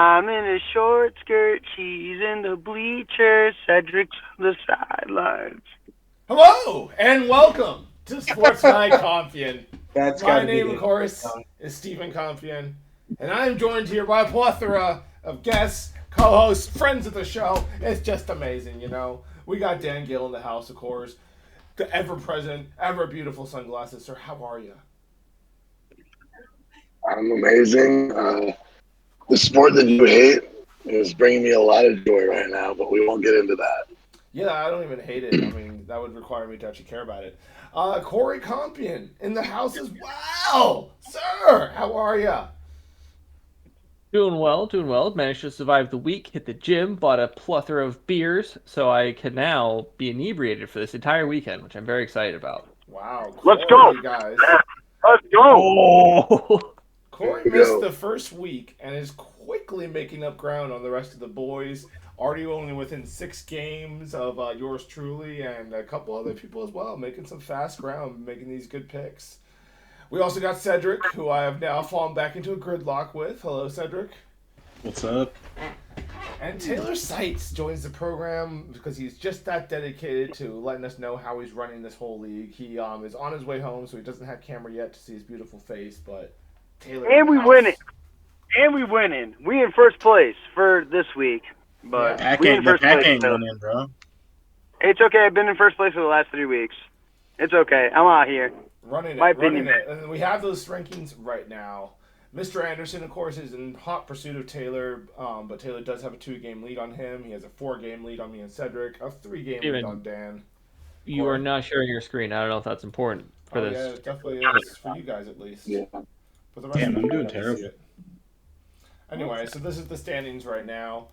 I'm in a short skirt. She's in the bleachers. Cedric's on the sidelines. Hello and welcome to Sports Night Compian. That's got My to be name, of the course, is Stephen Compian, and I am joined here by a plethora of guests, co-hosts, friends of the show. It's just amazing, you know. We got Dan Gill in the house, of course, the ever-present, ever-beautiful sunglasses. Sir, how are you? I'm amazing. The sport that you hate is bringing me a lot of joy right now, but we won't get into that. Yeah, I don't even hate it. I mean, that would require me to actually care about it. Corey Compian in the house as well. Sir, how are you? Doing well, doing well. Managed to survive the week, hit the gym, bought a plethora of beers, so I can now be inebriated for this entire weekend, which I'm very excited about. Wow. Let's Corey, go. guys. Let's go. Oh! Corey There we missed go. the first week and is quickly making up ground on the rest of the boys. Already only within 6 games of yours truly and a couple other people as well, making some fast ground, making these good picks. We also got Cedric, who I have now fallen back into a gridlock with. Hello, Cedric. What's up? And Taylor Seitz joins the program because he's just that dedicated to letting us know how he's running this whole league. He is on his way home, so he doesn't have camera yet to see his beautiful face, but Taylor. And we house. win it. And we winning. We in first place for this week. But Pack we in ain't, the first pack place. ain't So winning, bro. it's okay. I've been in first place for the last 3 weeks. It's okay. I'm out here. Running My it, running opinion. it. And we have those rankings right now. Mr. Anderson, of course, is in hot pursuit of Taylor, but Taylor does have a 2-game lead on him. He has a 4-game lead on me and Cedric, a 3-game lead Steven. on Dan. You are not sharing your screen. I don't know if that's important for Yeah, this. it definitely is for you guys at least. Yeah. For the rest Damn, of you, I'm doing don't see terrible. it. Anyway, so this is the standings right now.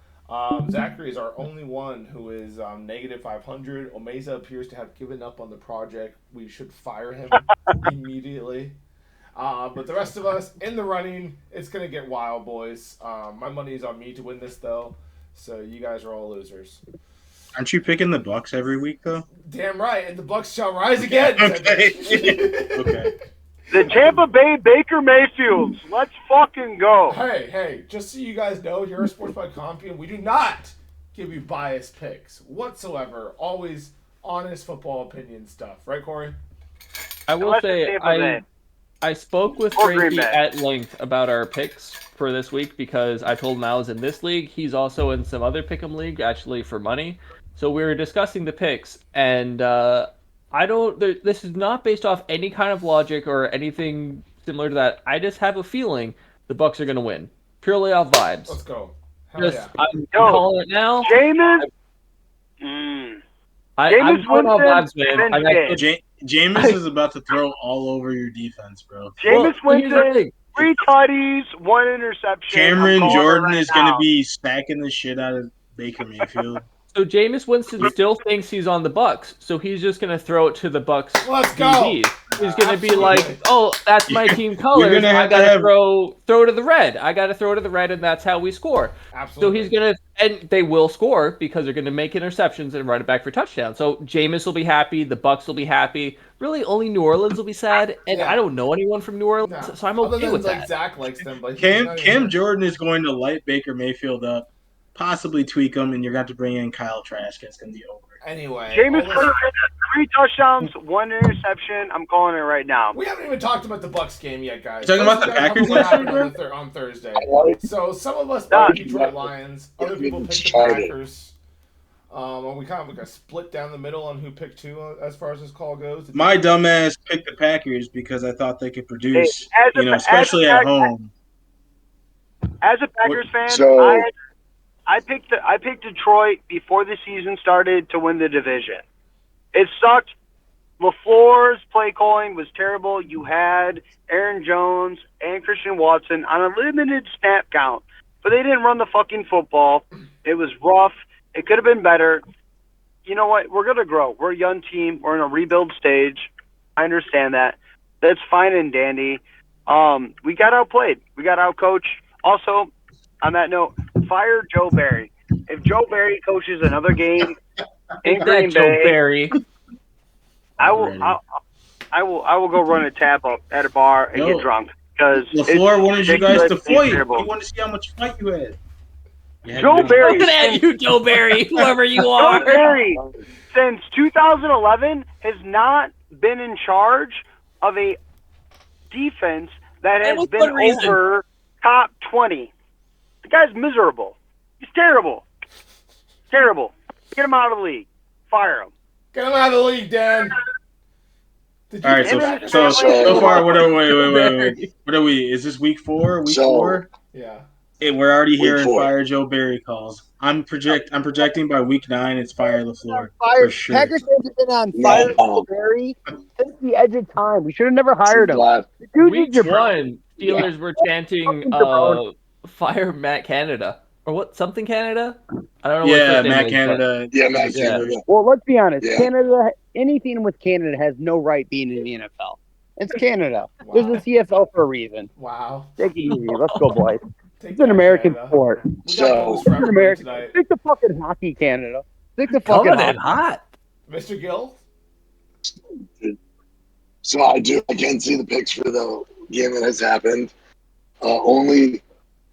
Zachary is our only one who is negative 500. Omeza appears to have given up on the project. We should fire him immediately. But the rest of us in the running, it's going to get wild, boys. My money is on me to win this, though. So you guys are all losers. Aren't you picking the Bucks every week, though? Damn right, and the Bucks shall rise again. Okay. Okay. The Tampa Bay Baker Mayfields. Let's fucking go. Hey, just so you guys know, here at Sports by Compian, we do not give you biased picks whatsoever. Always honest football opinion stuff. Right, Corey? I will Unless it's say, Tampa Bay. I spoke with Or Green Frankie Bay. at length about our picks for this week because I told him I was in this league. He's also in some other pick'em league, actually for money. So we were discussing the picks, and this is not based off any kind of logic or anything similar to that. I just have a feeling the Bucks are going to win, purely off vibes. Let's go. Hell Just, yeah. I'm Yo, calling it now. Jameis. I'm Jameis going off Winston, vibes, man. Vince Jameis is about to throw all over your defense, bro. Jameis Well, here's the Winston, thing. 3 tutties, 1 interception. Cameron I'm calling Jordan it right is going to now. be stacking the shit out of Baker Mayfield. So Jameis Winston still thinks he's on the Bucks, so he's just gonna throw it to the Bucks. Let's go. DBs. He's gonna be Absolutely. like, "Oh, that's my team colors. gonna I have to gotta have- throw to the red. I gotta throw to the red, and that's how we score." So Absolutely. he's gonna, and they will score because they're gonna make interceptions and run it back for touchdown. So Jameis will be happy. The Bucks will be happy. Really, only New Orleans will be sad, and Yeah. I don't know anyone from New Orleans, No. so I'm Other okay than with like that. Zach likes them, but he's Cam not even- Cam Jordan is going to light Baker Mayfield up, possibly tweak him, and you're going to have to bring in Kyle Trask. It's going to be over. Anyway, Jameis all this- Winston, 3 touchdowns, 1 interception. I'm calling it right now. we haven't even talked about the Bucks game yet, guys. Talking about Let's the talk Packers what next happened week, on Thursday. Like, So some of us Nah. picked the Detroit Lions, other people picked the Excited. Packers. And we kind of like a split down the middle on who picked who as far as this call goes. My dumbass picked the Packers because I thought they could produce, Hey, especially at home. As a Packers fan, So- I picked Detroit before the season started to win the division. It sucked. LaFleur's play calling was terrible. You had Aaron Jones and Christian Watson on a limited snap count, but they didn't run the fucking football. It was rough. It could have been better. You know what? We're going to grow. We're a young team. We're in a rebuild stage. I understand that. That's fine and dandy. We got outplayed. We got outcoached. Also, on that note, fire Joe Barry. If Joe Barry coaches another game in Take Green that, Joe Bay, Barry. I will. Already. I will go run a tab up at a bar and Yo, get drunk because LaFleur wanted you guys to ridiculous and fight. He terrible. wanted to see how much fight you had. Yeah, Joe good. Barry. Looking at you, Joe Barry, whoever you Joe are. Barry, since 2011, has not been in charge of a defense that And has with been good reason. over top 20. The guy's miserable. He's terrible. Terrible. Get him out of the league. Fire him. Get him out of the league, Dan. Did you All right, pick so the Packers? so far, what are wait? Barry. What are we? Is this week 4? Week So- 4? Yeah. Hey, we're already Week hearing 4. fire Joe Barry calls. I'm projecting by week 9 it's fire LaFleur Fire. for sure. Packers fans have been on No. fire for Barry since the edge of time. We should have never hired him. Last- The dude Week needs your 1, Steelers were chanting, Fucking jabroni. "Fire Matt Canada" or what? Something Canada? I don't know. Yeah, what his Matt name is, Canada. Yeah, Matt Yeah. Canada. Well, let's be honest. Yeah. Canada, anything with Canada has no right being in the NFL. It's Canada. Wow. There's a CFL for a reason. Wow. Take it easy. Let's go, boys. Take It's an that, American Canada. sport. We got So- goals for It's an everybody American. tonight. Stick to fucking hockey, Canada. Stick to but fucking coming in hockey. hot. Mr. Gill? So I can see the picks for the game that has happened. Only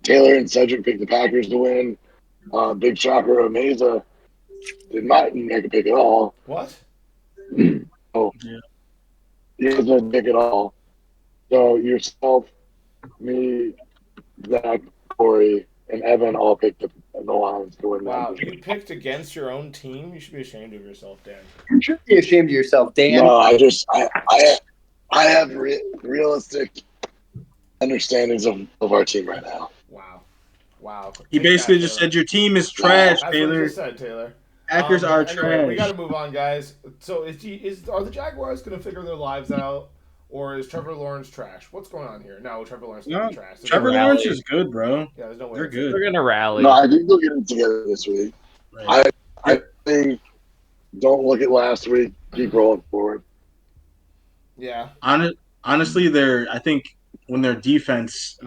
Taylor and Cedric picked the Packers to win. Big shocker, Ameza did not make a pick at all. What? He doesn't pick at all. So yourself, me, Zach, Corey, and Evan all picked the Lions to win Wow. that. You picked against your own team? You should be ashamed of yourself, Dan. You should be ashamed of yourself, Dan. No, I have realistic understandings of our team right now. Wow. Wow. He Take basically that, just Taylor. said your team is trash, That's what Taylor. he just said, Taylor. Packers are Anyway, we got trash. to move on, guys. So, are the Jaguars going to figure their lives out, or is Trevor Lawrence trash? What's going on here? No, Trevor Lawrence is No, trash. There's Trevor no way. Lawrence is good, bro. Yeah, there's no way. They're it's- good. They're gonna rally. No, I think they'll get it together this week. Right. I think don't look at last week. Keep rolling forward. Yeah. Honestly, I think when their defense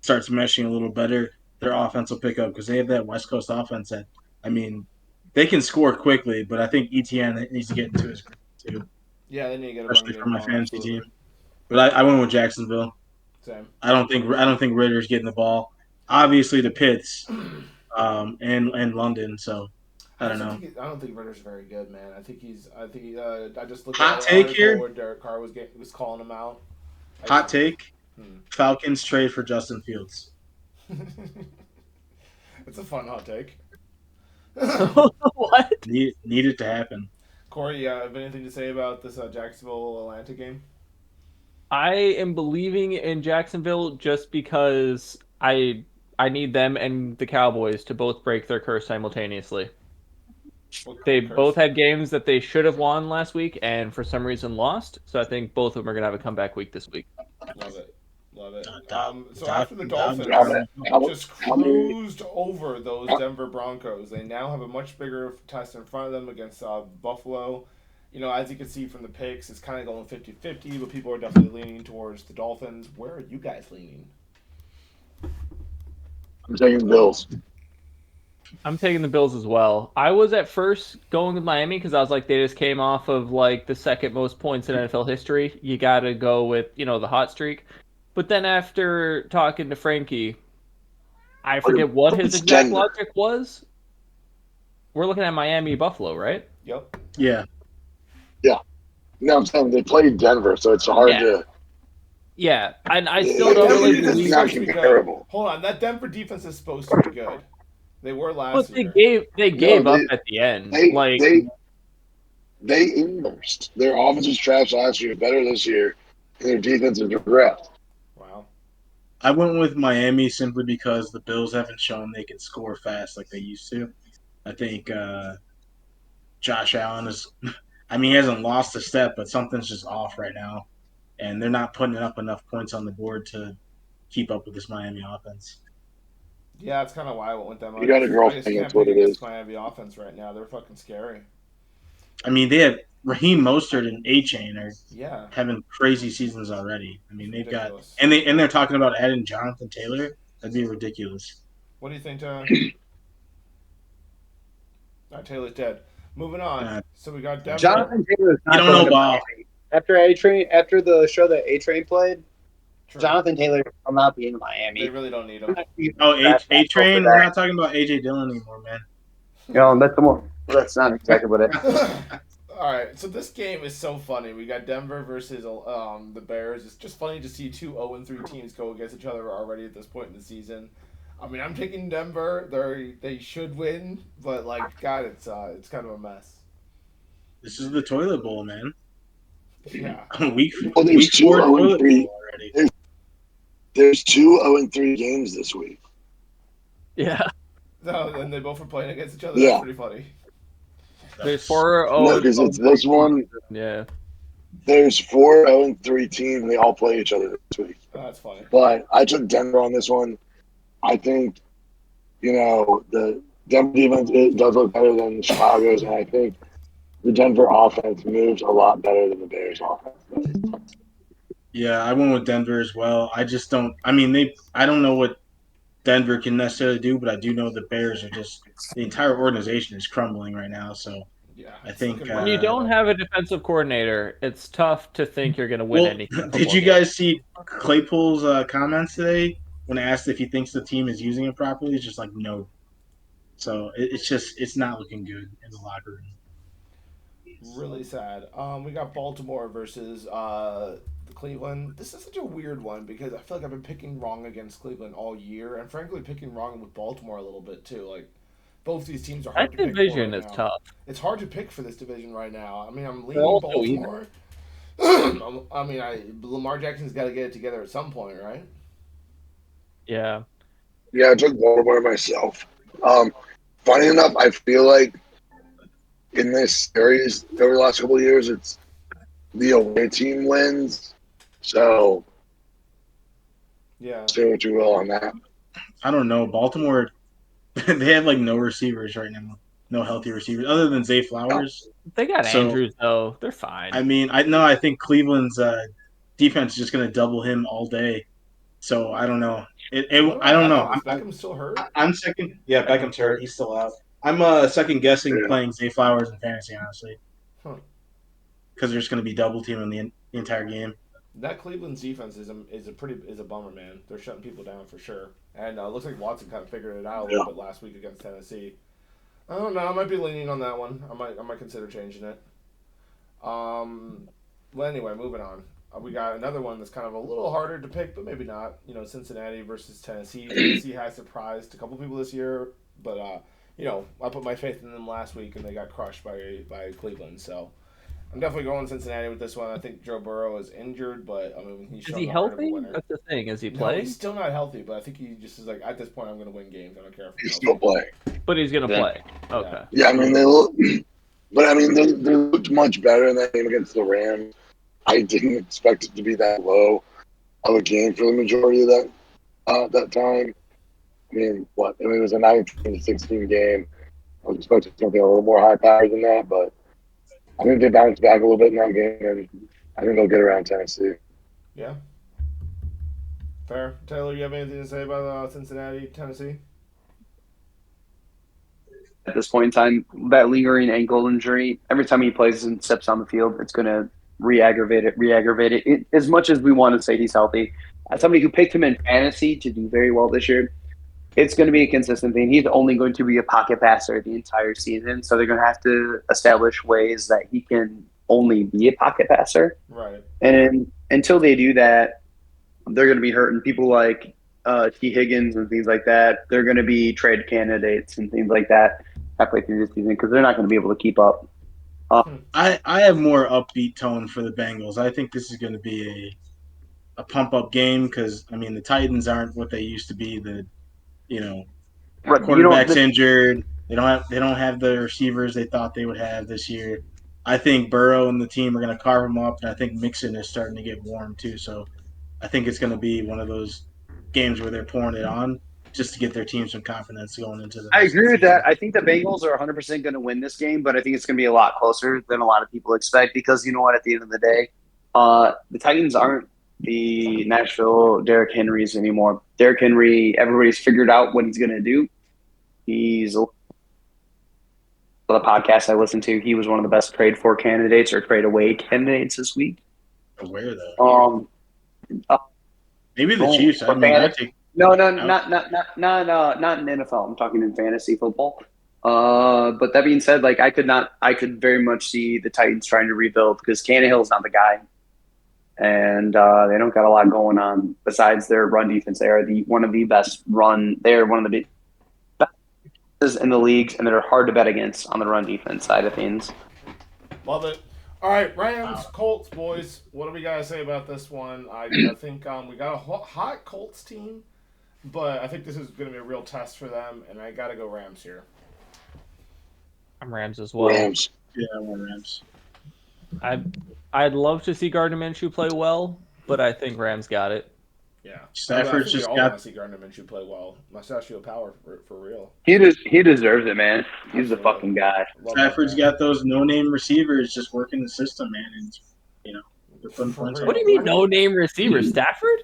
starts meshing a little better, their offense will pick up because they have that West Coast offense that, I mean, they can score quickly, but I think ETN needs to get into his groove too, Yeah, they need to get a especially run for my game fantasy absolutely. team. But I went with Jacksonville. Same. I don't think Ritter's getting the ball. Obviously, the Pitts and London. So I don't know. I don't think Ritter's very good, man. I think I just looked Hot at an take article here? where Derek Carr was calling him out. Hot take: Hmm. Falcons trade for Justin Fields. It's a fun hot take. What? Need it to happen. Corey, have anything to say about this Jacksonville Atlanta game? I am believing in Jacksonville just because I need them and the Cowboys to both break their curse simultaneously. They both had games that they should have won last week and for some reason lost. So I think both of them are going to have a comeback week this week. Love it. So Dom- after the Dolphins How- just how many- cruised over those Denver Broncos, they now have a much bigger test in front of them against Buffalo. You know, as you can see from the picks, it's kind of going 50-50, but people are definitely leaning towards the Dolphins. Where are you guys leaning? I'm taking the Bills. I'm taking the Bills as well. I was at first going with Miami because I was like, they just came off of like the second most points in NFL history. You got to go with, the hot streak. But then after talking to Frankie, I forget what his It's exact Denver. logic was. We're looking at Miami Buffalo, right? Yep. Yeah. No, I'm saying they played Denver, so it's hard to. Yeah, and I still Yeah, don't Denver really defense is believe. not supposed to be good. comparable. Hold on, that Denver defense is supposed to be good. They were last But they year. gave No, up they- at the end. They inversed. Their offense was trash last year, better this year, and their defense has regressed. Wow. I went with Miami simply because the Bills haven't shown they can score fast like they used to. I think Josh Allen he hasn't lost a step, but something's just off right now. And they're not putting up enough points on the board to keep up with this Miami offense. Yeah, that's kind of why I went with them. You got a I just girlfriend, can't that's what pick it against is. Miami offense right now. They're fucking scary. I mean, they have Raheem Mostert and A-Chain are Yeah. having crazy seasons already. I mean, they've got Ridiculous. and they're talking about adding Jonathan Taylor. That'd be ridiculous. What do you think, Taylor? Taylor's dead. Moving on. So we got Denver. Jonathan Taylor is not You don't know going to ball. Miami. After the show that A Train played, True. Jonathan Taylor will not be in They Miami. really don't need him. Oh, A Train. We're not talking about AJ Dillon anymore, man. That's not exactly what it. All right, so this game is so funny. We got Denver versus the Bears. It's just funny to see two 0-3 teams go against each other already at this point in the season. I mean, I'm taking Denver. They should win, but like, God, it's kind of a mess. This is the toilet bowl, man. Yeah. week Well, there's week two 4 0-3. toilet bowl already. There's two 0-3 games this week. Yeah. No, and they both were playing against each other. Yeah. That's pretty funny. There's 4 No, because it's this one. Yeah. There's 4 0-3 teams, and they all play each other this week. Oh, that's funny. But I took Denver on this one. I think, the Denver defense does look better than Chicago's, and I think the Denver offense moves a lot better than the Bears offense. Yeah, I went with Denver as well. I just don't. I mean, I don't know what Denver can necessarily do, but I do know the Bears are just the entire organization is crumbling right now. So Yeah. I it's think, looking When you rough. don't have a defensive coordinator, it's tough to think you're going to win well, anything. did you guys see Claypool's comments today when asked if he thinks the team is using it properly? It's just like no. So it's not looking good in the locker room. Really sad. We got Baltimore versus Cleveland. This is such a weird one because I feel like I've been picking wrong against Cleveland all year, and frankly, picking wrong with Baltimore a little bit too. Like, both these teams are hard That to pick. division for is right now. tough. It's hard to pick for this division right now. I mean, I'm They're leaning all so Baltimore. Lamar Jackson's got to get it together at some point, right? Yeah. Yeah, I took Baltimore myself. Funny enough, I feel like in this series over the last couple of years, it's the away team wins. So, Yeah. say what you will on that. I don't know. Baltimore, they have like no receivers right now, no healthy receivers other than Zay Flowers. They got So- Andrews, though. They're fine. I mean, I think Cleveland's defense is just going to double him all day. So I don't know. What about I don't know. Beckham? Is Beckham still hurt? I'm second. Yeah, Beckham's hurt. He's still out. I'm second guessing Yeah. playing Zay Flowers in fantasy, honestly, Huh. because there's going to be double team in the entire game. That Cleveland's defense is a bummer, man. They're shutting people down for sure, and it looks like Watson kind of figured it out a little bit last week against Tennessee. I don't know. I might be leaning on that one. I might consider changing it. Well, anyway, moving on. We got another one that's kind of a little harder to pick, but maybe not. Cincinnati versus Tennessee. Tennessee has surprised a couple people this year, but I put my faith in them last week and they got crushed by Cleveland. So I'm definitely going Cincinnati with this one. I think Joe Burrow is injured, but I mean he's Is shown he the heart of a healthy? winner. That's the thing. Is he No, playing? he's still not healthy, but I think he just is like at this point I'm going to win games. I don't care if He's I'm still healthy. playing. But he's going to play. Okay. Yeah, I mean, they look. But, I mean, they looked much better in that game against the Rams. I didn't expect it to be that low of a game for the majority of that time. I mean, it was a 19-16 game. I was expecting something a little more high-powered than that, but I think they bounced back a little bit in that game, and I think they'll get around Tennessee. Yeah. Fair. Taylor, you have anything to say about Cincinnati, Tennessee? At this point in time, that lingering ankle injury, every time he plays and steps on the field, it's going to re-aggravate it. As much as we want to say he's healthy, as somebody who picked him in fantasy to do very well this year, it's going to be a consistent thing. He's only going to be a pocket passer the entire season, so they're going to have to establish ways that he can only be a pocket passer. Right. And until they do that, they're going to be hurting people like T. Higgins and things like that. They're going to be trade candidates and things like that halfway through the season because they're not going to be able to keep up. I have more upbeat tone for the Bengals. I think this is going to be a pump up game because I mean the Titans aren't what they used to be. Quarterback's injured. They don't have the receivers they thought they would have this year. I think Burrow and the team are going to carve them up, and I think Mixon is starting to get warm too. So I think it's going to be one of those games where they're pouring it on just to get their team some confidence going into the. I agree with that. I think the Bengals are 100% going to win this game, but I think it's going to be a lot closer than a lot of people expect because you know what? At the end of the day, the Titans aren't the Nashville Derrick Henrys anymore. Derrick Henry, everybody's figured out what he's going to do. He's the podcast I listened to. He was one of the best trade for candidates or trade away candidates this week. Where though? Maybe the Oh, Chiefs. I for mean, I fantasy? think No, not in NFL. I'm talking in fantasy football. But that being said, like I could very much see the Titans trying to rebuild because Tannehill's not the guy, and they don't got a lot going on besides their run defense. They are one of the best run. They're one of the best in the leagues, and they're hard to bet against on the run defense side of things. Love it. All right, Rams, Colts, boys. What do we got to say about this one? I think we got a hot Colts team, but I think this is going to be a real test for them, and I got to go Rams here. I'm Rams as well. Rams. yeah, I want Rams. I'd love to see Gardner Minshew play well, but I think Rams got it. Yeah. Stafford's I think just we all got- want to see Gardner Minshew play well. Mustachio power for real. He deserves it, man. He's the Absolutely. fucking guy. Love Stafford's that guy. got those no-name receivers just working the system, man, and they're putting For points real. on What do you mean, no name receiver? Stafford?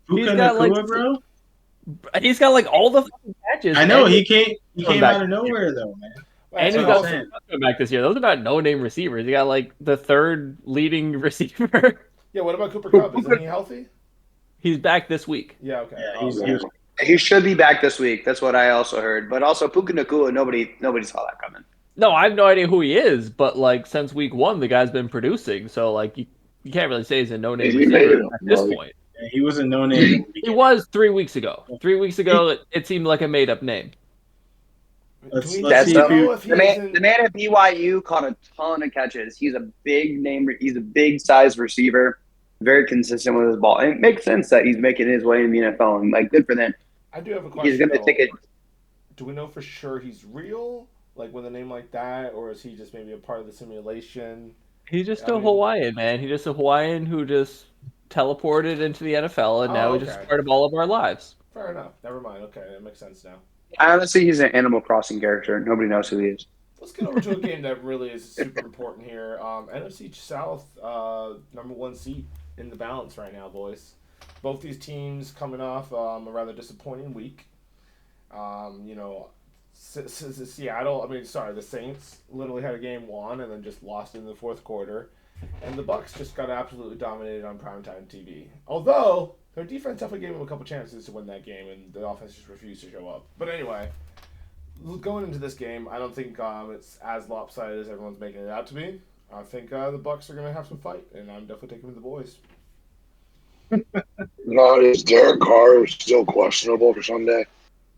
Puka He's got, like, Nacua, bro. He's got like all the fucking catches. I know and he came back. out of nowhere though, man. And he That's what got I'm some saying. coming back this year. Those are not no-name receivers. He got like the third leading receiver. Yeah, what about Cooper Kupp? Isn't he healthy? He's back this week. Yeah, okay. Yeah, Oh, he was He should be back this week. That's what I also heard. But also Puka Nacua, nobody saw that coming. No, I have no idea who he is, but like since week one, the guy's been producing. So like you can't really say he's a no-name He made receiver it, at this Mark. point. Yeah, he was a no-name. He was 3 weeks ago. 3 weeks ago, it seemed like a made-up name. Let's Do we see know if you. if he The isn't- man at BYU caught a ton of catches. He's a big name. He's a big size receiver. Very consistent with his ball. And it makes sense that he's making his way in the NFL. And like, good for them. I do have a question. He's going to though. take it. Do we know for sure he's real? Like with a name like that, or is he just maybe a part of the simulation? He's just I a mean- Hawaiian, man. He's just a Hawaiian who just teleported into the NFL, and Oh, now he's just okay. part of all of our lives. Fair enough. Never mind. Okay, that makes sense now. Honestly, he's an Animal Crossing character. Nobody knows who he is. Let's get over to a game that really is super important here. NFC South, number one seat in the balance right now, boys. Both these teams coming off a rather disappointing week. Seattle, the Saints literally had a game won and then just lost in the fourth quarter. And the Bucs just got absolutely dominated on primetime TV. Although, their defense definitely gave them a couple chances to win that game, and the offense just refused to show up. But anyway, going into this game, I don't think it's as lopsided as everyone's making it out to be. I think the Bucs are going to have some fight, and I'm definitely taking the boys. No, is Derek Carr still questionable for Sunday?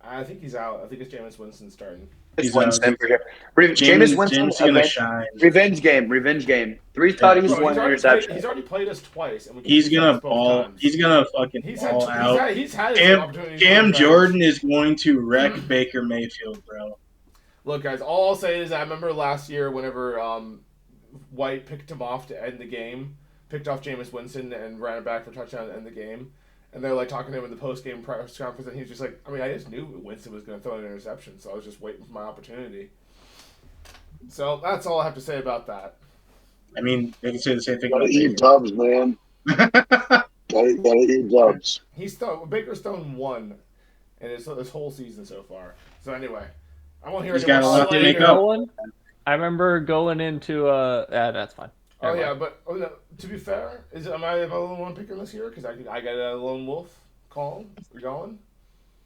I think he's out. I think it's Jameis Winston starting. He's Winston out. for sure. Jameis James Winston, is gonna shine. revenge game. 3 tutties, Bro, 1 interception. he's already played us twice, and we He's kicked his gonna ass both ball. times. He's gonna fucking He's ball out. he's had his opportunities. Cam both times. Jordan is going to wreck Baker Mayfield, bro. Look, guys, all I'll say is I remember last year whenever White picked him off to end the game, picked off Jameis Winston and ran it back for a touchdown to end the game. And they're like talking to him in the post-game press conference, and he's just like, I just knew Winston was going to throw an interception, so I was just waiting for my opportunity. So that's all I have to say about that. I mean, they can say the same thing Gotta about eat dubs, man. Gotta eat dubs. Baker's thrown one in this whole season so far. So anyway, I won't hear He's any got a more lot to make slander. up. I remember going into that's fine. Oh Never yeah, mind. but no, to be fair, am I the only one picking this year? Because I got a lone wolf call. We going?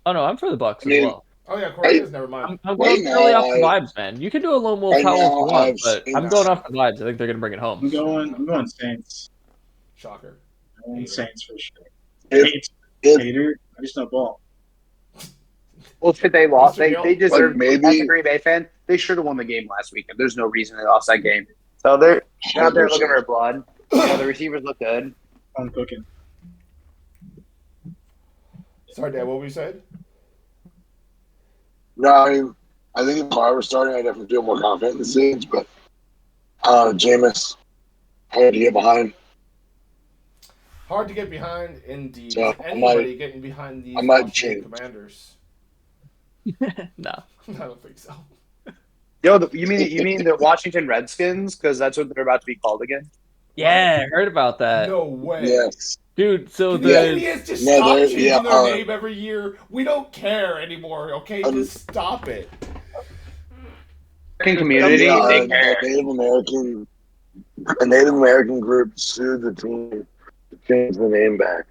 Oh no, I'm for the Bucks I mean, as well. Oh yeah, Corey is. Never mind. I'm Right going purely now, off the vibes, man. You can do a lone wolf right how now, you want, I've but seen I'm that. going off the vibes. I think they're gonna bring it home. I'm going Saints. Shocker. I'm going Saints for sure. If- Hater. I just know ball. Well, shit, they lost. They Like, deserve. maybe- As a Green Bay fan, they should have won the game last weekend. There's no reason they lost that game. So they're out there looking for blood. The receivers look good. I'm cooking. Sorry, Dad. What were you saying? No, I think if Carr was starting, I definitely feel more confident in the Saints, but Jameis, hard to get behind. Hard to get behind, indeed. So, Is anybody getting behind these I might Washington change. Commanders? No. I don't think so. Yo, you mean the Washington Redskins? Because that's what they're about to be called again. Yeah, I heard about that. No way. Yes. Dude, so The the idiots just No, stop they're- changing yeah, their name every year. We don't care anymore, okay? Just stop it. American community, Yeah, they care. a Native American group sued the team to change the name back.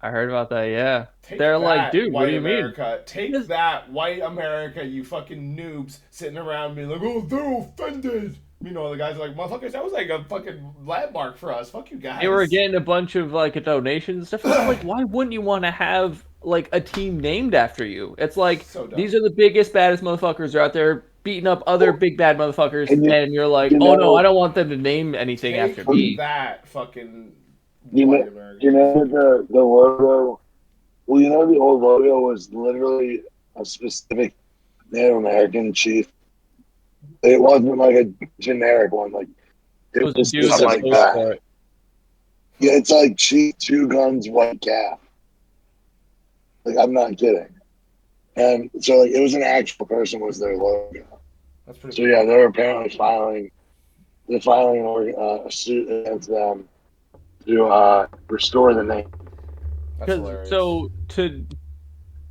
I heard about that. Yeah, Take they're that, like, dude, what white do you mean? America. Take Yes. that, white America, you fucking noobs sitting around being like, oh, they're offended. You know, the guys are like, motherfuckers, that was like a fucking landmark for us. Fuck you guys. They were getting a bunch of like donations and stuff. And I'm like, why wouldn't you want to have like a team named after you? It's like So dumb. these are the biggest, baddest motherfuckers are out there beating up other big bad motherfuckers, And and you're like, you oh no, know- I don't want them to name anything Take after me. that, fucking You white know, America. you know the logo. Well, you know the old logo was literally a specific Native American chief. It wasn't like a generic one. Like it Was was a dude specific like that. Yeah, it's like Chief Two Guns White Calf. Like I'm not kidding. And so like it was an actual person was their logo. That's pretty So cool. yeah, they're apparently filing. They're filing a suit against them to restore the name. That's hilarious. So to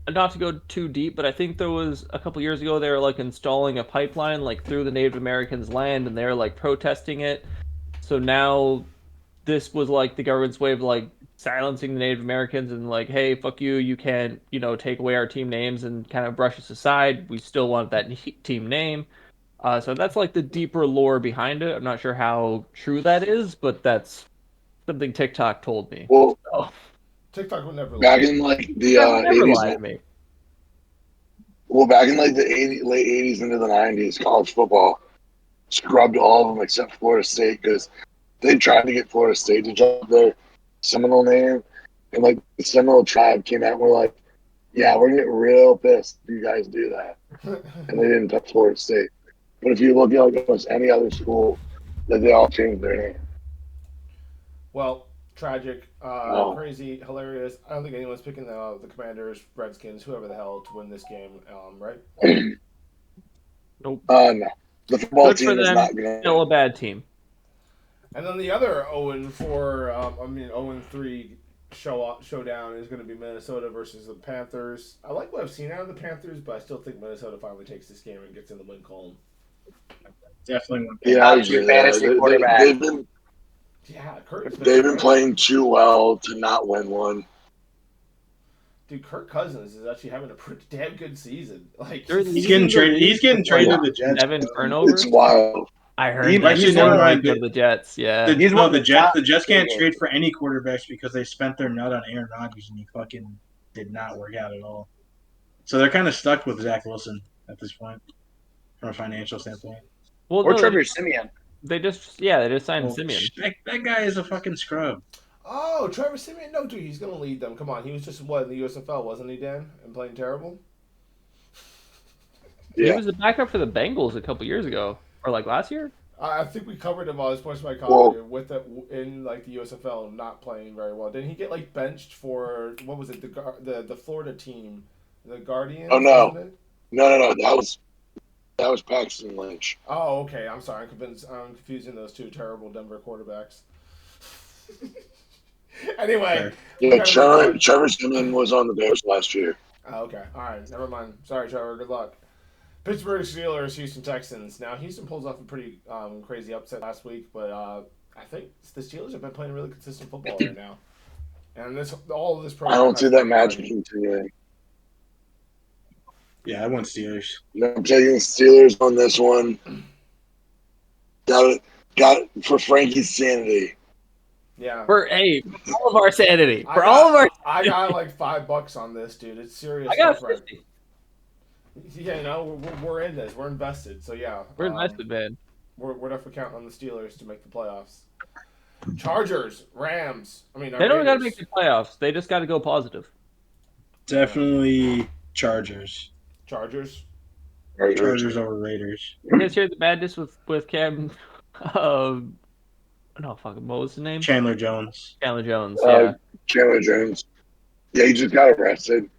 not to go too deep, but I think there was a couple years ago they were like installing a pipeline like through the Native Americans' land, and they were like protesting it. So now this was like the government's way of like silencing the Native Americans and like, hey, fuck you, you can't, take away our team names and kind of brush us aside. We still want that team name. So that's like the deeper lore behind it. I'm not sure how true that is, but that's something TikTok told me. Well, So, TikTok would never back lie. in like the never 80s. lie to me. Well, back in like the late 80s into the 90s, college football scrubbed all of them except Florida State because they tried to get Florida State to drop their Seminole name, and like the Seminole tribe came out and were like, "Yeah, we're gonna get real pissed if you guys do that," and they didn't touch Florida State. But if you look at like almost any other school, like they all changed their name. Well, tragic, No. crazy, hilarious. I don't think anyone's picking the Commanders, Redskins, whoever the hell, to win this game, right? Nope. No, the football Good for team is them. not gonna. Still a bad team. And then the other 0-4, 0-3 showdown is going to be Minnesota versus the Panthers. I like what I've seen out of the Panthers, but I still think Minnesota finally takes this game and gets in the win column. Definitely one. Yeah, Not I your agree. fantasy quarterback. Yeah, Kirk. They've been playing too well to not win one. Dude, Kirk Cousins is actually having a pretty damn good season. Like They're He's getting traded. He's getting traded to the Jets. 7 turnovers. It's wild. I heard He that. actually He's never one mind. might go to the Jets. Yeah. He's one of the the Jets. top The Jets can't players. trade for any quarterbacks because they spent their nut on Aaron Rodgers and he fucking did not work out at all. So they're kind of stuck with Zach Wilson at this point, from a financial standpoint. Well, Or no, Trevor Simeon. they just signed Well, Simeon. that guy is a fucking scrub. Oh, Trevor Simeon? No, dude, he's going to lead them. Come on. He was just, in the USFL, wasn't he, Dan? And playing terrible? He Yeah. was the backup for the Bengals a couple years ago, or like last year. I think we covered him on Sports by Well- Comedy in like the USFL not playing very well. Didn't he get like benched for what was it the Florida team, the Guardians? Oh, no. wasn't it? No. That was Paxton Lynch. Oh, okay. I'm sorry. I'm confusing those two terrible Denver quarterbacks. Anyway. Yeah, Trevor Simeon was on the Bears last year. Oh, okay. All right. Never mind. Sorry, Trevor. Good luck. Pittsburgh Steelers, Houston Texans. Now, Houston pulls off a pretty crazy upset last week, but I think the Steelers have been playing really consistent football right now. And all of this I program don't has see that been magic running. continuing. Yeah, I went Steelers. No, I'm taking the Steelers on this one. Got it for Frankie's sanity. Yeah. For all of our sanity. I For got- all of our. I got like $5 on this, dude. It's serious. I got stuff right 50. Yeah, we're in this. We're invested. So yeah, We're invested, man. We're definitely counting on the Steelers to make the playoffs. Chargers, Rams. They don't got to make the playoffs. They just got to go positive. Definitely Chargers. Chargers. Chargers over Raiders. You guys hear the madness with Cam? No, fucking, what was his name? Chandler Jones. Chandler Jones. Yeah. Chandler Jones. Yeah, he just got arrested.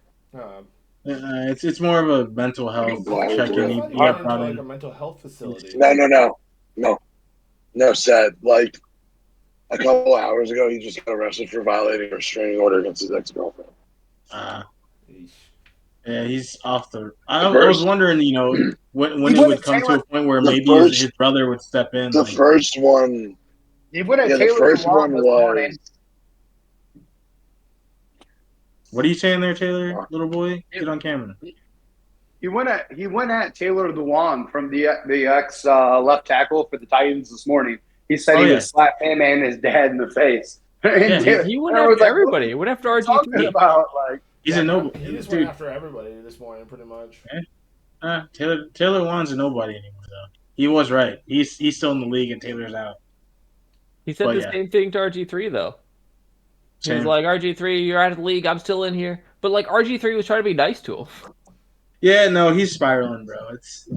It's more of a mental health Wow. check-in. He He got got brought into in. like a mental health facility. No, sad. Like a couple hours ago, he just got arrested for violating a restraining order against his ex-girlfriend. Yeesh. Yeah, he's off the. I was wondering, when it would come to a point where maybe his brother would step in. The first one. He went at Yeah, the Taylor first Swift one this morning. was. What are you saying there, Taylor? Little boy, get on camera. He went at Taylor Dewan from the ex left tackle for the Titans this morning. He said he would slap him and his dad in the face. And Yeah, He went after everybody. He went after What are you talking RG3. about? Like, he's a nobody. He just Dude, went after everybody this morning, pretty much. Taylor Wan's a nobody anymore, though. He was right. He's still in the league, and Taylor's out. He said But the yeah. same thing to RG3 though. He was Same. like, RG3, you're out of the league. I'm still in here. But like RG3 was trying to be nice to him. Yeah, no, he's spiraling, bro. It's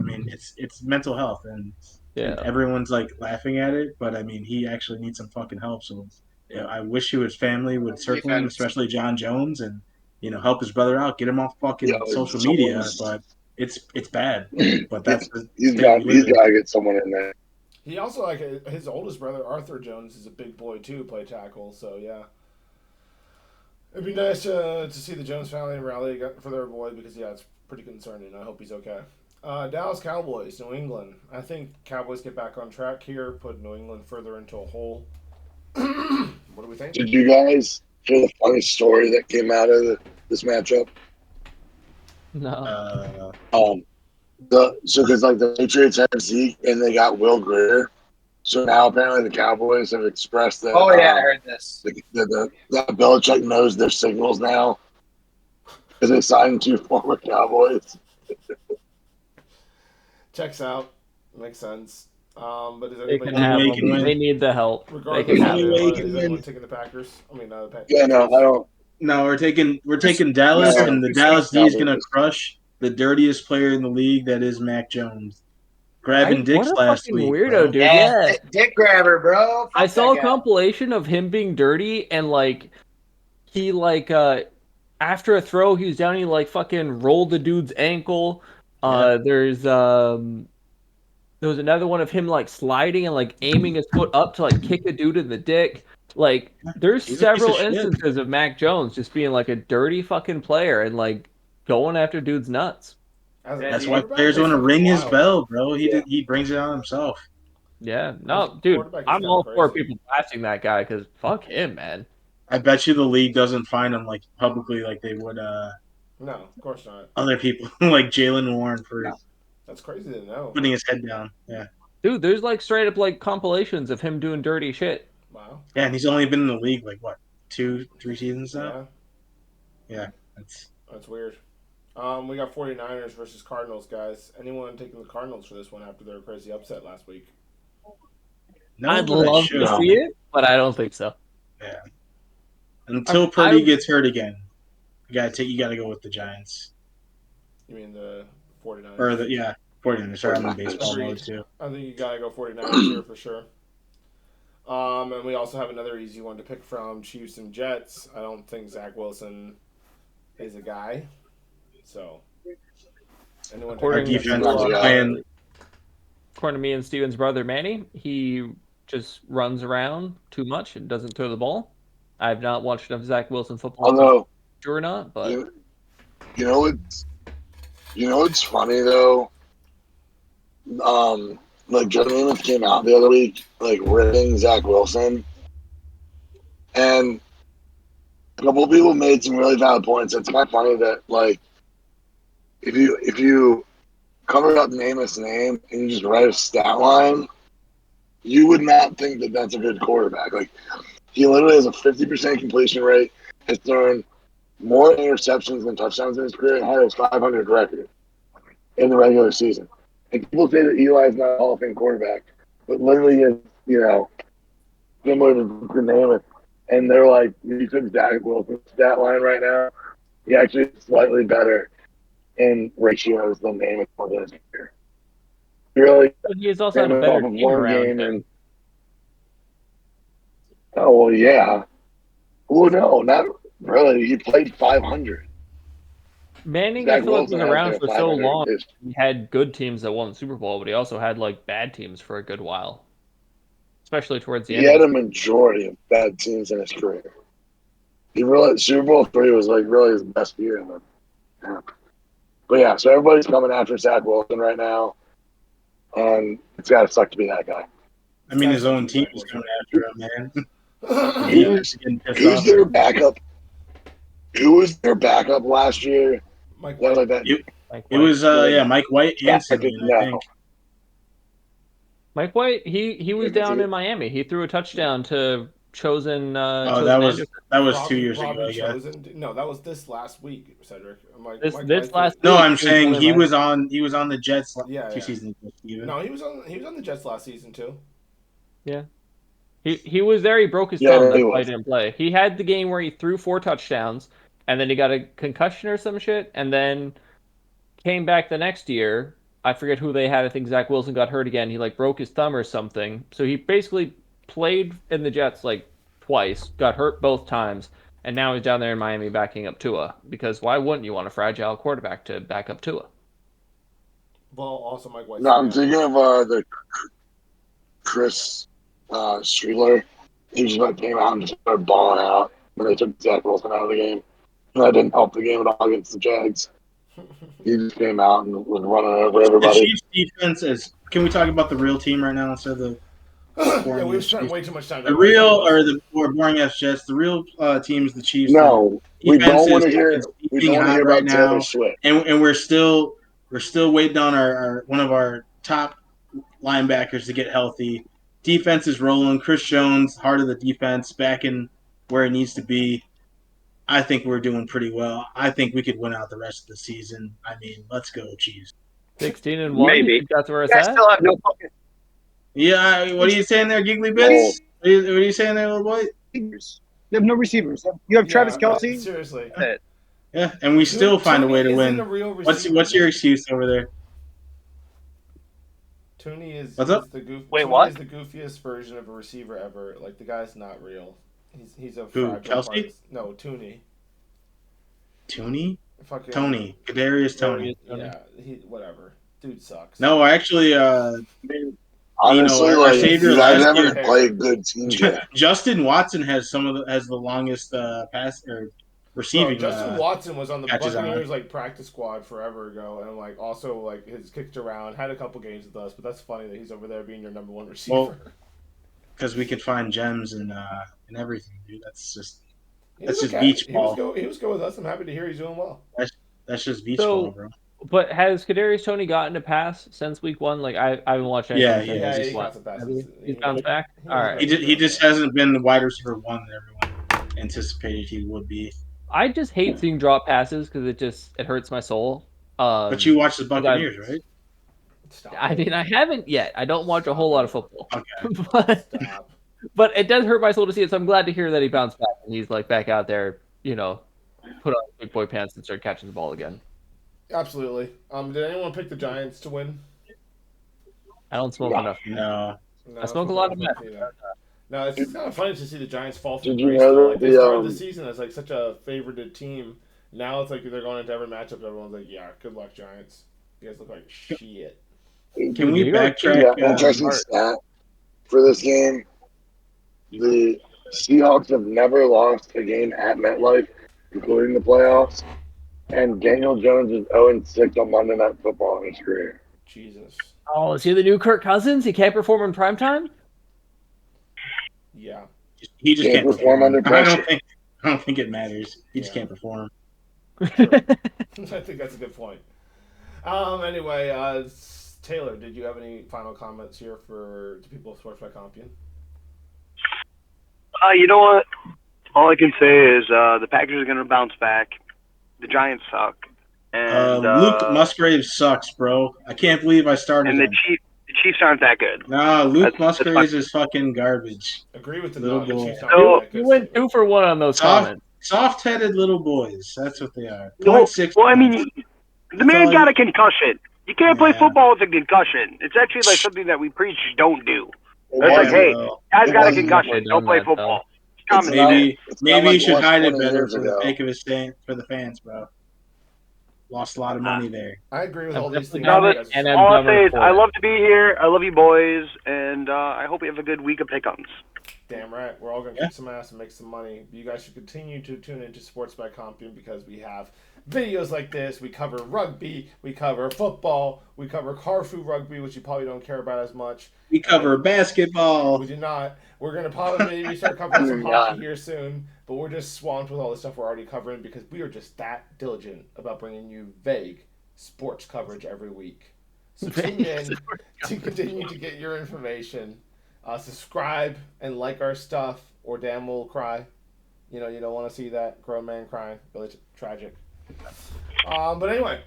mental health, and Yeah. everyone's like laughing at it. But I mean, he actually needs some fucking help. So, I wish his family would circle him, especially John Jones, and help his brother out, get him off fucking social media. But it's bad. But that's he's got to get someone in there. He also, like, his oldest brother, Arthur Jones, is a big boy, too, play tackle. So, yeah. It'd be nice to see the Jones family rally for their boy because, yeah, it's pretty concerning. I hope he's okay. Dallas Cowboys, New England. I think Cowboys get back on track here, put New England further into a hole. What do we think? Did you guys hear the funny story that came out of this matchup? No. Because like the Patriots have Zeke and they got Will Grier, so now apparently the Cowboys have expressed that. oh yeah, I heard this. That Belichick knows their signals now because they signed 2 former Cowboys. Checks out. Makes sense. But is They anybody can have They him. can win. They need the help. regardless They can have of him. is anyone taking the Packers? I mean, the Packers. Yeah, no, I don't. No, we're taking Dallas, No, and the it's Dallas D is Cowboys. gonna crush the dirtiest player in the league. That is Mac Jones, grabbing dicks what a last fucking week. weirdo, bro. dude. Yeah. dick grabber, bro. Fuck I saw that a guy. compilation of him being dirty and like he like after a throw he was down, he like fucking rolled the dude's ankle. There was another one of him like sliding and like aiming his foot up to like kick a dude in the dick. Like there's He's a piece several of shit. instances of Mac Jones just being like a dirty fucking player and like going after dudes nuts. As a That's why quarterback, players that's want to ring his wild. bell, bro. He brings it on himself. Yeah, As no, a dude, quarterback, he's I'm kinda all for crazy. people blasting that guy because fuck him, man. I bet you the league doesn't find him like publicly like they would No, of course not. other people like Jalen Warren for That's crazy to know. putting his head down. Yeah, Dude, there's like straight up like compilations of him doing dirty shit. Wow. yeah, and he's only been in the league like what 2-3 seasons now. Yeah, That's that's weird. We got 49ers versus Cardinals, guys. Anyone taking the Cardinals for this one after their crazy upset last week? no, I'd but I love should. to see it, but I don't think so. Yeah, until Purdy gets hurt again, you gotta go with the Giants You mean the 49ers? or the 49ers. Sorry, I'm in baseball Agreed. mode too. I think you gotta go 49ers here for sure. And we also have another easy one to pick from, Chiefs and Jets. I don't think Zach Wilson is a guy. So, anyone Our According to defense people, is playing. According to me and Steven's brother Manny, he just runs around too much and doesn't throw the ball. I have not watched enough Zach Wilson football to Although, sure or not, but you know what's funny though. Like Joe Namath came out the other week, like ripping Zach Wilson, and a couple of people made some really valid points. It's kind of funny that like if you cover up Namath's name and you just write a stat line, you would not think that that's a good quarterback. Like he literally has a 50% completion rate, has thrown more interceptions than touchdowns in his career, and had his 500 record in the regular season. And people say that Eli is not a Hall of Fame quarterback, but literally is, similar to Namath. And they're like, you took Zach Wilson's stat line right now, he actually is slightly better in ratios than Namath was in his career. Really, he has also had a better team around him. Oh, well, yeah. Well, no, not really. He played 500. Manning, Zach I feel like Wilson was has around been for so 500 long. this- He had good teams that won the Super Bowl, but he also had like bad teams for a good while, especially towards the He end. had a majority of bad teams in his career. He really Super Bowl 3 was like really his best year. But yeah, so everybody's coming after Zach Wilson right now, and it's gotta suck to be that guy. I mean, his own team is coming after him, man. Who's, He's getting pissed who's off. their backup? Who was their backup last year? Mike Yeah, White. like that. It Mike It White. was Mike White Yeah, and I think Simeon, I think. Mike White, he was down in Miami. He threw a touchdown to Chosen. Oh, Chosen that was Anderson. that was 2 Robbie, years ago, Robbie I guess. Chosen. No, that was this last week, Cedric. I'm like, This Mike this White last No, week, I'm he was saying down in he Miami. was on the Jets Yeah, 2 yeah. seasons ago, Steven. No, he was on the Jets last season too. He was there. He broke his Yeah, thumb. he That's why he was. didn't play. He had the game where he threw 4 touchdowns, and then he got a concussion or some shit, and then came back the next year. I forget who they had. I think Zach Wilson got hurt again. He like broke his thumb or something. So he basically played in the Jets like twice, got hurt both times, and now he's down there in Miami backing up Tua. Because why wouldn't you want a fragile quarterback to back up Tua? Well, also Mike White. No, I'm thinking of the Chris Streeler. He just came out and just started balling out when they took Zach Wilson out of the game. And that didn't help the game at all against the Jags. He just came out and was running over The everybody. Chiefs defense is. Can we talk about the real team right now instead of the Yeah, we were spending way too much time. boring ass Jets? The real team is the Chiefs. No, we Defense don't want to is hear. fucking We steaming don't want to hot hear right about Taylor now. Swift. And we're still waiting on our one of our top linebackers to get healthy. Defense is rolling. Chris Jones, heart of the defense, back in where it needs to be. I think we're doing pretty well. I think we could win out the rest of the season. I mean, let's go, Chiefs. 16-1. Maybe. You think that's where it's I at? still have no fucking Yeah, what are you saying there, Giggly Bits? What are you saying there, little boy? receivers. They have no receivers. You have Travis Kelce. Seriously. Yeah, and we still find a way to Tooney isn't win. a real What's receiver. your excuse over there? Tooney is What's up? is the goof. Wait, Tooney what? is the goofiest version of a receiver ever. Like the guy's not real. He's a Who, fragile Kelce? part. No, Tooney. Tony? Fucking Tony. Kadarius Tony. Yeah, whatever. Dude sucks. No, actually, Honestly, our like savior you guys last haven't year- played good teams yet. Justin Watson has the longest pass or Bro, receiving. Justin Watson was on the catches on. Buccaneers like practice squad forever ago, and like also like his kicked around, had a couple games with us. But that's funny that he's over there being your number one receiver. Well, because we could find gems and everything, dude. That's just beach ball. He was good with us. I'm happy to hear he's doing well. That's just beach So- ball, bro. But has Kadarius Toney gotten a pass since week 1? Like I haven't watched anything. Yeah, since yeah, week he one. got some passes. Have you? He He's bounced back. he All was right. good. He just hasn't been the wide receiver one that everyone anticipated he would be. I just hate seeing drop passes because it hurts my soul. But you watch the Buccaneers, right? Stop. I mean, I haven't yet. I don't watch a whole lot of football, Okay. Stop. but it does hurt my soul to see it. So I'm glad to hear that he bounced back and he's like back out there. Put on big boy pants and start catching the ball again. Absolutely. Did anyone pick the Giants to win? I don't smoke enough. No. No, I smoke a lot of meth. No, it's just kind of funny to see the Giants fall from Did you grace. know though. that Like they the, started the season as like such a favorited team. Now it's like they're going into every matchup. Everyone's like, "Yeah, good luck, Giants. You guys look like shit." Can we Diego backtrack? Yeah, interesting stat for this game. The Seahawks have never lost a game at MetLife, including the playoffs. And Daniel Jones is 0-6 on Monday Night Football in his career. Jesus. Oh, is he the new Kirk Cousins? He can't perform in primetime? Yeah. He just Can't can't perform under pressure. I don't think it matters. He just Yeah. can't perform. I think that's a good point. Anyway, Taylor, did you have any final comments here for the people of Sports by Compion? You know what? All I can say is the Packers are going to bounce back. The Giants suck. And Luke Musgrave sucks, bro. I can't believe I started and the him. Chiefs aren't that good. Nah, Luke That's Musgraves is fucking garbage. Agree with the Little the boy. Chiefs. So- You went 2 for 1 on those comments. Soft-headed little boys. That's what they are. Well, 0.6. I mean, the man all got I- a concussion. You can't play Yeah. football with a concussion. It's actually like something that we preach don't do. It It's like, wasn't- hey, well, guy's got a wasn't concussion. definitely Don't done play that, football. It's It's common not- maybe it's maybe not he should like hide it 20 better years for the ago. sake of his for the fans, bro. Lost a lot of money there. I agree with all these things. No, you but- guys and are I'm All I'll dumber say is for I it. love to be here. I love you boys, and I hope you have a good week of pick-ups. Damn right. We're all going to Yeah. kick some ass and make some money. You guys should continue to tune into Sports by Compion because we have videos like this. We cover rugby, we cover football, we cover Carfu rugby, which you probably don't care about as much. We cover basketball. We do not. We're going to probably maybe start covering some Oh, hockey God. here soon, but we're just swamped with all the stuff we're already covering because we are just that diligent about bringing you vague sports coverage every week. So tune in to continue to get your information. Subscribe and like our stuff, or Dan will cry. You know, you don't want to see that grown man crying. Really tragic. But anyway,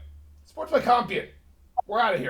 Sports by Compian. We're out of here.